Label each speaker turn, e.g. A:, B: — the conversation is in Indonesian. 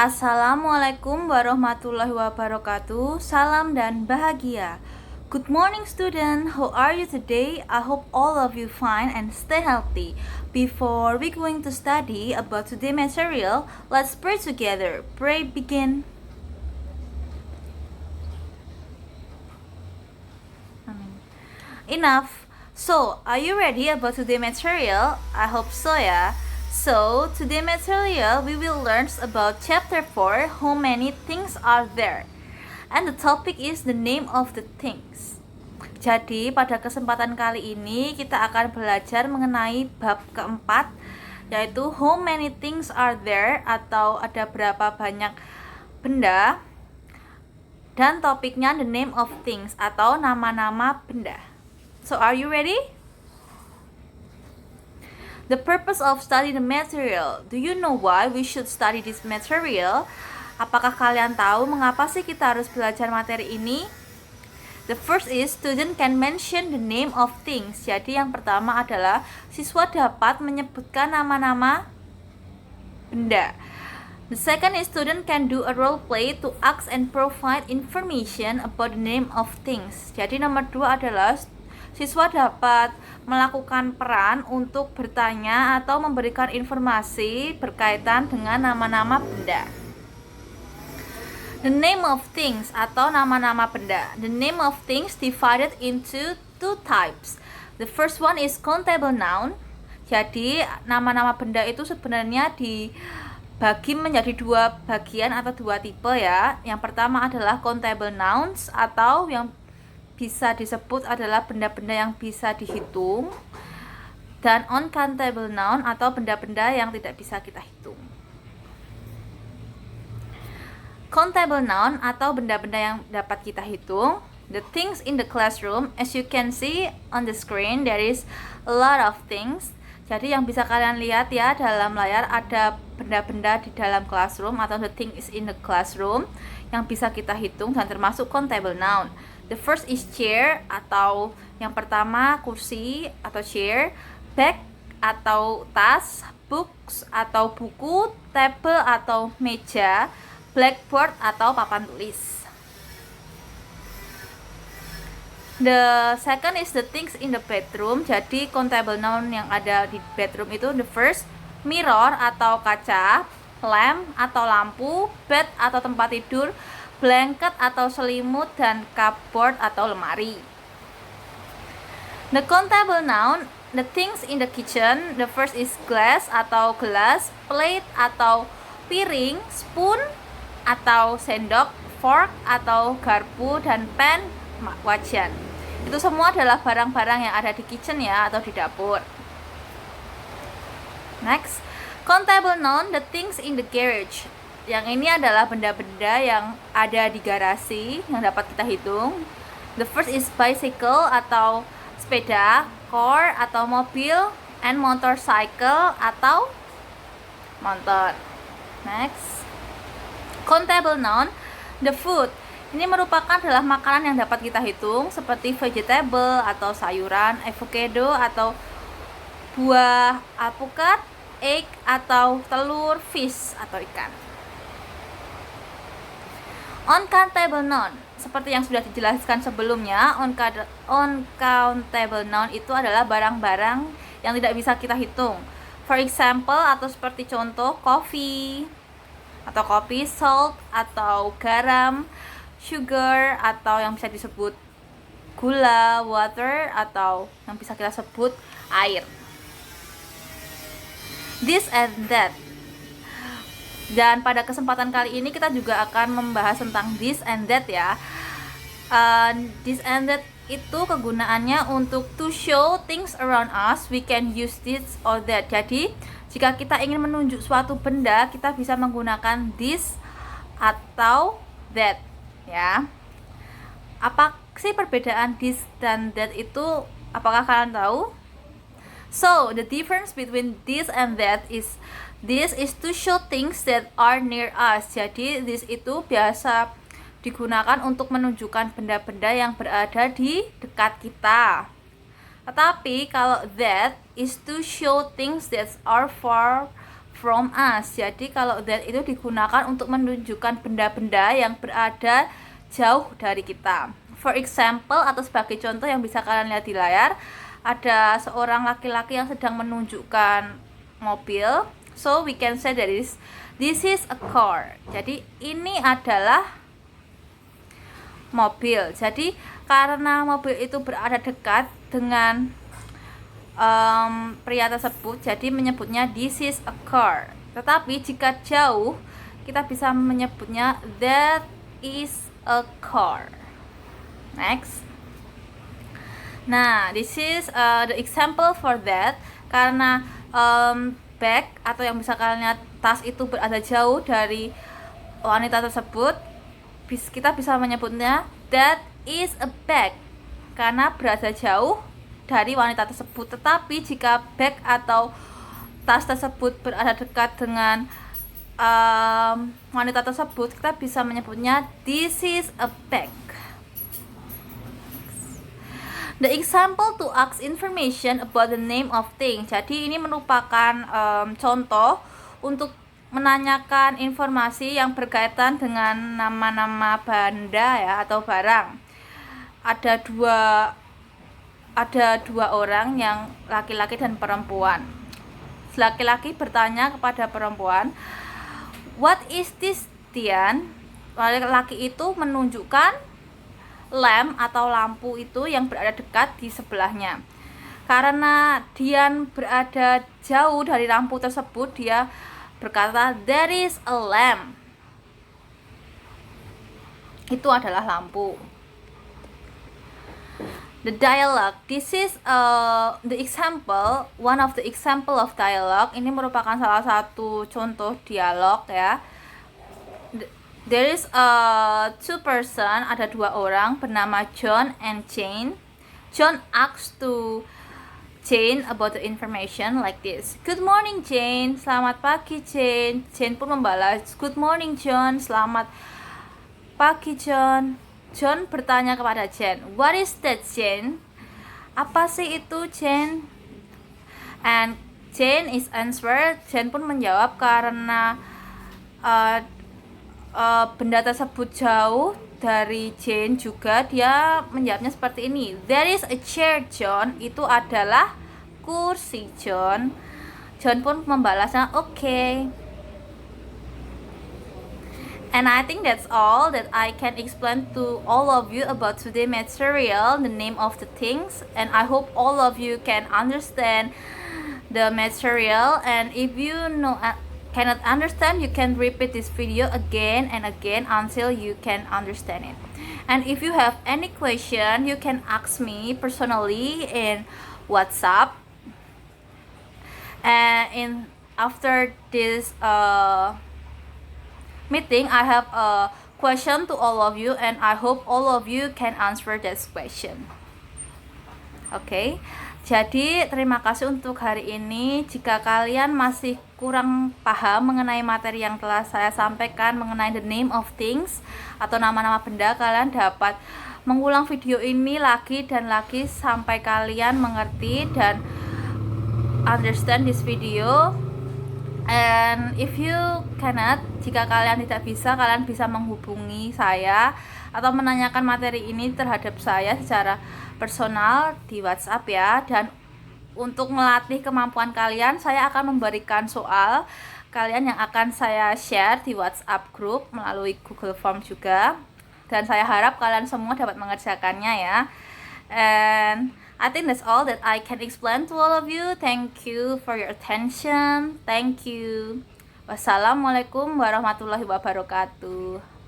A: Assalamualaikum warahmatullahi wabarakatuh. Salam dan bahagia. Good morning student. How are you today? I hope all of you fine and stay healthy. Before we going to study about today material, let's pray together. Pray begin. Enough. So, are you ready about today material? I hope so ya. So, today material we will learn about chapter 4, how many things are there. And the topic is the name of the things. Jadi, pada kesempatan kali ini kita akan belajar mengenai bab keempat, yaitu how many things are there, atau ada berapa banyak benda. Dan topiknya the name of things, atau nama-nama benda. So, are you ready? The purpose of study the material. Do you know why we should study this material? Apakah kalian tahu mengapa sih kita harus belajar materi ini? The first is student can mention the name of things. Jadi yang pertama adalah siswa dapat menyebutkan nama-nama benda. The second is student can do a role play to ask and provide information about the name of things. Jadi nomor 2 adalah siswa dapat melakukan peran untuk bertanya atau memberikan informasi berkaitan dengan nama-nama benda. The name of things atau nama-nama benda. The name of things divided into two types. The first one is countable noun. Jadi nama-nama benda itu sebenarnya dibagi menjadi dua bagian atau dua tipe ya. Yang pertama adalah countable nouns atau yang bisa disebut adalah benda-benda yang bisa dihitung, dan uncountable noun atau benda-benda yang tidak bisa kita hitung. Countable noun atau benda-benda yang dapat kita hitung. The things in the classroom, as you can see on the screen, there is a lot of things. Jadi yang bisa kalian lihat ya dalam layar ada benda-benda di dalam classroom atau the thing is in the classroom yang bisa kita hitung dan termasuk countable noun. The first is chair atau yang pertama kursi atau chair, bag atau tas, books atau buku, table atau meja, blackboard atau papan tulis. The second is the things in the bedroom. Jadi countable noun yang ada di bedroom itu the first mirror atau kaca, lamp atau lampu, bed atau tempat tidur, blanket atau selimut, dan cupboard atau lemari. The countable noun, the things in the kitchen. The first is glass atau gelas, plate atau piring, spoon atau sendok, fork atau garpu, dan pan wajan. Itu semua adalah barang-barang yang ada di kitchen ya atau di dapur. Next, countable noun, the things in the garage. Yang ini adalah benda-benda yang ada di garasi yang dapat kita hitung. The first is bicycle atau sepeda, car atau mobil, and motorcycle atau motor. Next, countable noun, the food. Ini merupakan adalah makanan yang dapat kita hitung seperti vegetable atau sayuran, avocado atau buah alpukat, egg atau telur, fish atau ikan. Uncountable noun, seperti yang sudah dijelaskan sebelumnya, uncountable noun itu adalah barang-barang yang tidak bisa kita hitung. For example, atau seperti contoh, coffee atau kopi, salt atau garam, sugar atau yang bisa disebut gula, water atau yang bisa kita sebut air. This and that. Dan pada kesempatan kali ini kita juga akan membahas tentang this and that ya. This and that itu kegunaannya untuk to show things around us. We can use this or that. Jadi jika kita ingin menunjuk suatu benda, kita bisa menggunakan this atau that ya. Apa sih perbedaan this dan that itu? Apakah kalian tahu? So the difference between this and that is this is to show things that are near us. Jadi this itu biasa digunakan untuk menunjukkan benda-benda yang berada di dekat kita. Tetapi kalau that is to show things that are far from us. Jadi kalau that itu digunakan untuk menunjukkan benda-benda yang berada jauh dari kita. For example, atau sebagai contoh yang bisa kalian lihat di layar, ada seorang laki-laki yang sedang menunjukkan mobil. So we can say that this is a car. Jadi ini adalah mobil. Jadi karena mobil itu berada dekat dengan pria tersebut, jadi menyebutnya this is a car. Tetapi jika jauh, kita bisa menyebutnya that is a car. Next. Nah, this is the example for that. Karena bag atau yang bisa kalian lihat tas itu berada jauh dari wanita tersebut, kita bisa menyebutnya that is a bag karena berada jauh dari wanita tersebut. Tetapi jika bag atau tas tersebut berada dekat dengan wanita tersebut, kita bisa menyebutnya this is a bag. The example to ask information about the name of thing. Jadi ini merupakan contoh untuk menanyakan informasi yang berkaitan dengan nama-nama benda ya atau barang. Ada dua orang yang laki-laki dan perempuan. Laki-laki bertanya kepada perempuan, "What is this, Tian?" Laki-laki itu menunjukkan lamp atau lampu itu yang berada dekat di sebelahnya. Karena Dian berada jauh dari lampu tersebut, dia berkata, "There is a lamp." Itu adalah lampu. The dialogue. This is the example, one of the example of dialogue. Ini merupakan salah satu contoh dialog ya. There is two person, ada dua orang bernama John and Jane. John asks to Jane about the information like this. "Good morning, Jane." Selamat pagi, Jane. Jane pun membalas, "Good morning, John." Selamat pagi, John. John bertanya kepada Jane, "What is that, Jane?" Apa sih itu, Jane? And Jane is answered. Jane pun menjawab karena benda tersebut jauh dari Jane juga, dia menjawabnya seperti ini. "There is a chair, John." Itu adalah kursi, John. John pun membalasnya, "Okay." And I think that's all that I can explain to all of you about today's material, the name of the things. And I hope all of you can understand the material. And if you cannot understand, you can repeat this video again and again until you can understand it. And if you have any question, you can ask me personally in WhatsApp. And after this meeting, I have a question to all of you, and I hope all of you can answer this question. Oke, jadi terima kasih untuk hari ini. Jika kalian masih kurang paham mengenai materi yang telah saya sampaikan mengenai the name of things atau nama-nama benda, kalian dapat mengulang video ini lagi dan lagi sampai kalian mengerti dan understand this video. And if you cannot, jika kalian tidak bisa, kalian bisa menghubungi saya atau menanyakan materi ini terhadap saya secara personal di WhatsApp ya. Dan untuk melatih kemampuan kalian, saya akan memberikan soal kalian yang akan saya share di WhatsApp group melalui Google Form juga. Dan saya harap kalian semua dapat mengerjakannya ya. And I think that's all that I can explain to all of you. Thank you for your attention. Thank you. Wassalamualaikum warahmatullahi wabarakatuh.